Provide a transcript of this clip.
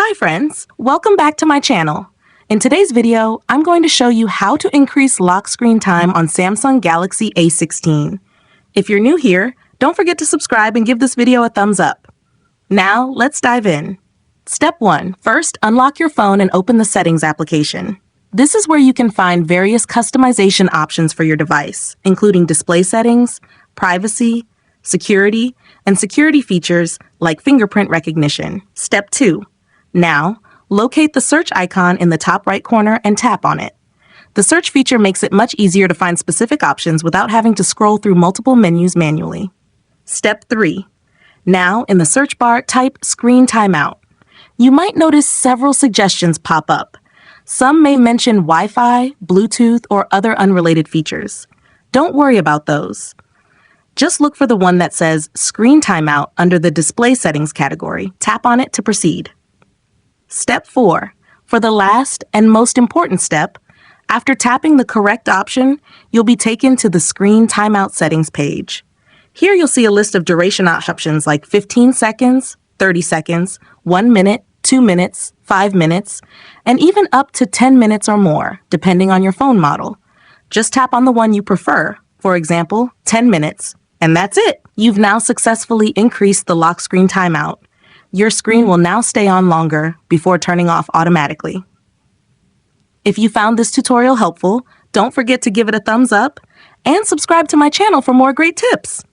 Hi friends, welcome back to my channel. In today's video, I'm going to show you how to increase lock screen time on Samsung Galaxy A16. If you're new here, don't forget to subscribe and give this video a thumbs up. Now, let's dive in. Step 1. First, unlock your phone and open the Settings application. This is where you can find various customization options for your device, including display settings, privacy, security, and security features like fingerprint recognition. Step 2. Now, locate the search icon in the top right corner and tap on it. The search feature makes it much easier to find specific options without having to scroll through multiple menus manually. Step 3. Now, in the search bar, type Screen Timeout. You might notice several suggestions pop up. Some may mention Wi-Fi, Bluetooth, or other unrelated features. Don't worry about those. Just look for the one that says Screen Timeout under the Display Settings category. Tap on it to proceed. Step 4. For the last and most important step, after tapping the correct option, you'll be taken to the Screen Timeout Settings page. Here you'll see a list of duration options like 15 seconds, 30 seconds, 1 minute, 2 minutes, 5 minutes, and even up to 10 minutes or more, depending on your phone model. Just tap on the one you prefer, for example, 10 minutes, and that's it. You've now successfully increased the lock screen timeout. Your screen will now stay on longer before turning off automatically. If you found this tutorial helpful, don't forget to give it a thumbs up and subscribe to my channel for more great tips.